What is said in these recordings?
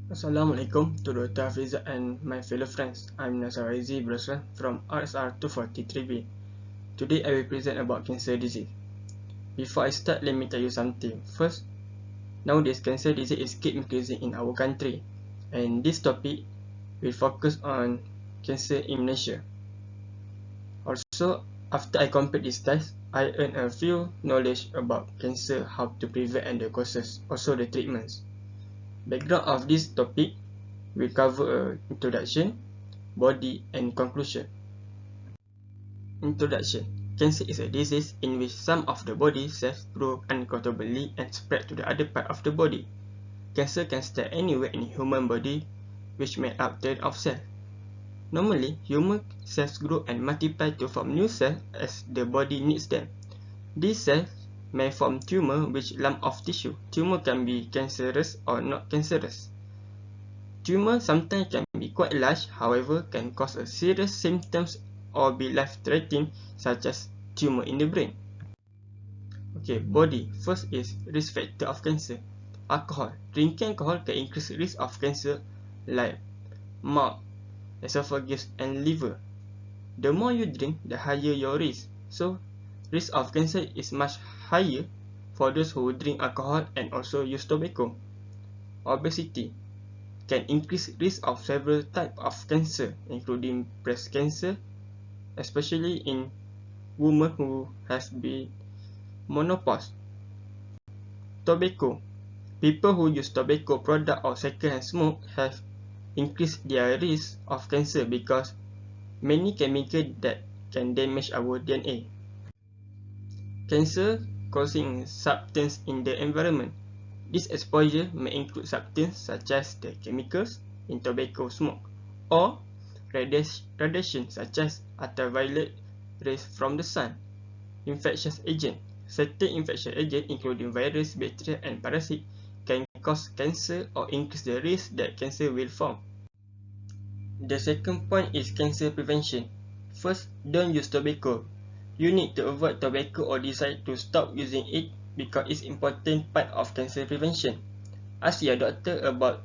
Assalamualaikum to Dr. Hafiza and my fellow friends. I'm Nasaraizi Brosran from RSR 243B. Today I will present about cancer disease. Before I start, let me tell you something. First, nowadays cancer disease is keep increasing in our country, and this topic will focus on cancer in Malaysia. Also, after I complete this test, I earn a few knowledge about cancer, how to prevent and the causes, also the treatments. Background of this topic will cover introduction, body, and conclusion. Introduction. Cancer is a disease in which some of the body cells grow uncontrollably and spread to the other part of the body. Cancer can start anywhere in human body, which made up of cells. Normally, human cells grow and multiply to form new cells as the body needs them. These cells may form tumor, which lump of tissue. Tumor can be cancerous or not cancerous. Tumor sometimes can be quite large, however, can cause a serious symptoms or be life-threatening, such as tumor in the brain. Okay, body. First is risk factor of cancer. Alcohol. Drinking alcohol can increase risk of cancer like mouth, esophagus, and liver. The more you drink, the higher your risk. So, risk of cancer is much higher for those who drink alcohol and also use tobacco. Obesity can increase risk of several types of cancer, including breast cancer, especially in women who has been menopause. Tobacco. People who use tobacco product or secondhand smoke have increased their risk of cancer because many chemicals that can damage our DNA. Cancer causing substance in the environment. This exposure may include substances such as the chemicals in tobacco smoke or radiation such as ultraviolet rays from the sun. Infectious agent. Certain infectious agents including virus, bacteria, and parasite can cause cancer or increase the risk that cancer will form. The second point is cancer prevention. First, don't use tobacco. You need to avoid tobacco or decide to stop using it because it's an important part of cancer prevention. Ask your doctor about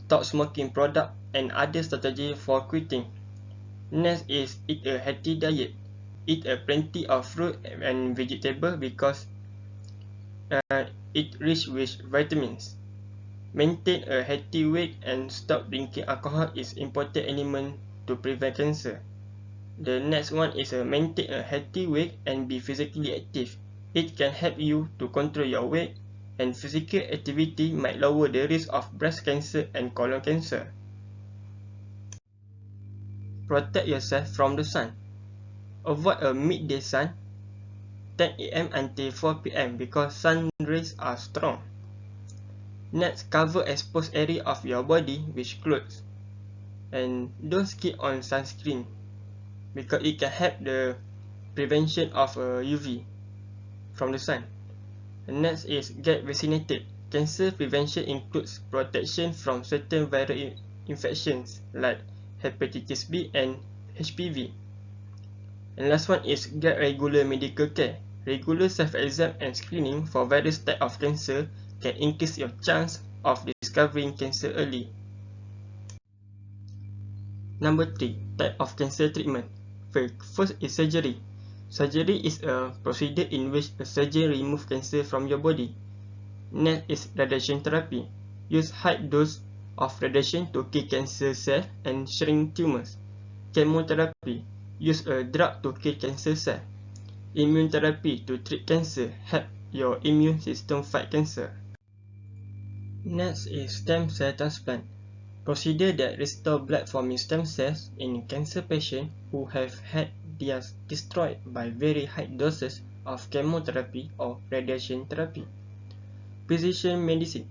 stop smoking product and other strategy for quitting. Next is eat a healthy diet. Eat a plenty of fruit and vegetable because it rich with vitamins. Maintain a healthy weight and stop drinking alcohol is important element to prevent cancer. The next one is maintain a healthy weight and be physically active. It can help you to control your weight, and physical activity might lower the risk of breast cancer and colon cancer. Protect yourself from the sun. Avoid a midday sun 10 am until 4 pm because sun rays are strong. Next, cover exposed area of your body with clothes. And don't skip on sunscreen because it can help the prevention of UV from the sun. And next is get vaccinated. Cancer prevention includes protection from certain viral infections like hepatitis B and HPV. And last one is get regular medical care. Regular self-exam and screening for various types of cancer can increase your chance of discovering cancer early. Number 3. Type of cancer treatment. First is surgery. Surgery is a procedure in which a surgeon removes cancer from your body. Next is radiation therapy. Use high dose of radiation to kill cancer cells and shrink tumors. Chemotherapy. Use a drug to kill cancer cells. Immune therapy to treat cancer. Help your immune system fight cancer. Next is stem cell transplant. Procedure that restore blood forming stem cells in cancer patients who have had theirs destroyed by very high doses of chemotherapy or radiation therapy. Precision medicine.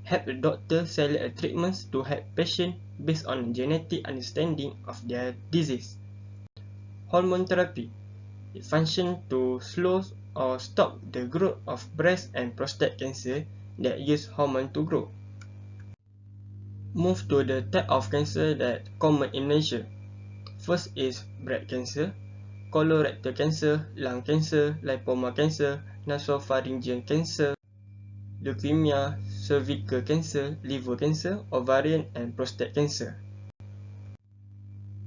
Help the doctor select treatments to help patients based on genetic understanding of their disease. Hormone therapy. It functions to slow or stop the growth of breast and prostate cancer that use hormone to grow. Move to the type of cancer that common in Malaysia. First is breast cancer, colorectal cancer, lung cancer, lymphoma cancer, nasopharyngeal cancer, leukemia, cervical cancer, liver cancer, ovarian, and prostate cancer.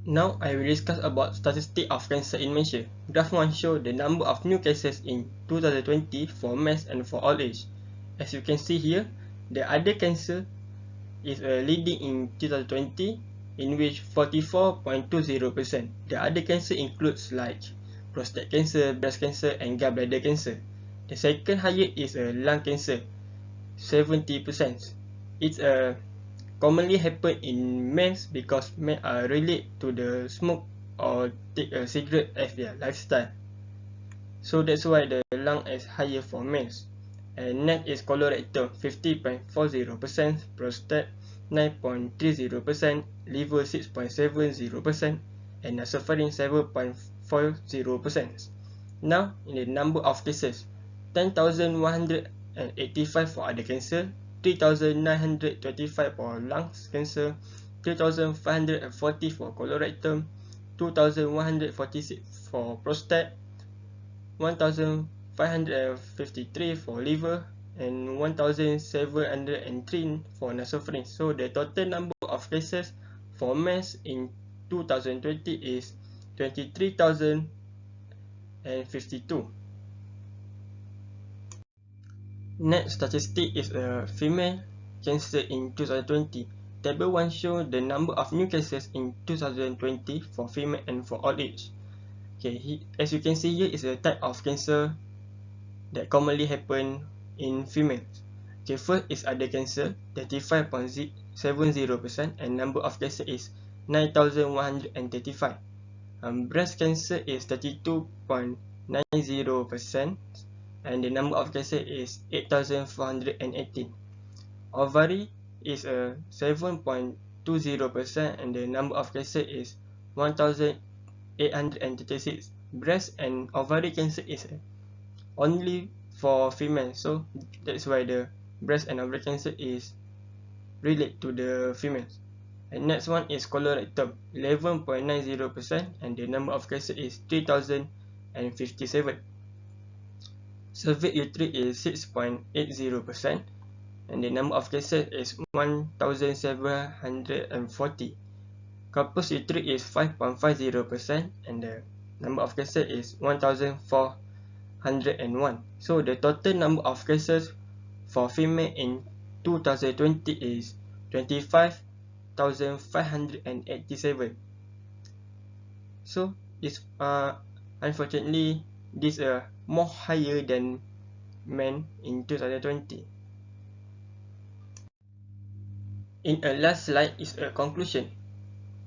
Now I will discuss about statistics of cancer in Malaysia. Graph 1 shows the number of new cases in 2020 for males and for all age. As you can see here, the other cancer is leading in 2020, in which 44.20%. The other cancer includes like prostate cancer, breast cancer, and gallbladder cancer. The second highest is lung cancer, 70%. It's commonly happen in males because men are related to the smoke or take a cigarette as their lifestyle. So that's why the lung is higher for males. And next is colorectal, 50.40%, prostate 9.30%, liver 6.70%, and nasopharynx 7.40%. Now, in the number of cases, 10,185 for other cancer, 3,925 for lungs cancer, 3,540 for colorectal, 2,146 for prostate, 1,553 for liver, and 1,703 for nasopharynx. So the total number of cases for males in 2020 is 23,052. Next statistic is female cancer in 2020. Table 1 shows the number of new cases in 2020 for female and for all age. Okay, as you can see here is a type of cancer that commonly happen in females. Okay, first is other cancer, 35.70%, and number of cases is 9,135. Breast cancer is 32.90%, and the number of cases is 8,418. Ovary is 7.20%, and the number of cases is 1,836. Breast and ovary cancer is only for females, so that's why the breast and ovary cancer is related to the females. And next one is colorectal, 11.90%, and the number of cases is 3,057. Cervic uterus is 6.80%, and the number of cases is 1,740. Corpus uterus is 5.50%, and the number of cases is 1,401. So the total number of cases for female in 2020 is 25,587. So this unfortunately this more higher than men in 2020. In a last slide is a conclusion.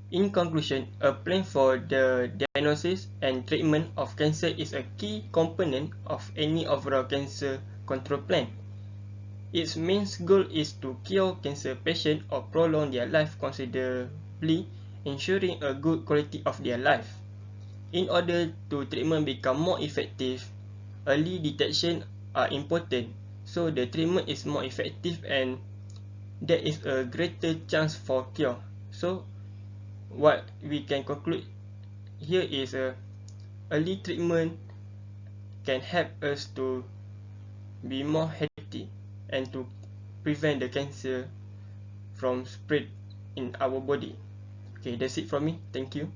In conclusion, a plan for the diagnosis and treatment of cancer is a key component of any overall cancer control plan. Its main goal is to cure cancer patients or prolong their life considerably, ensuring a good quality of their life. In order to treatment become more effective, early detection are important, so the treatment is more effective and there is a greater chance for cure. So what we can conclude here is early treatment can help us to be more healthy and to prevent the cancer from spread in our body. Okay, that's it from me. Thank you.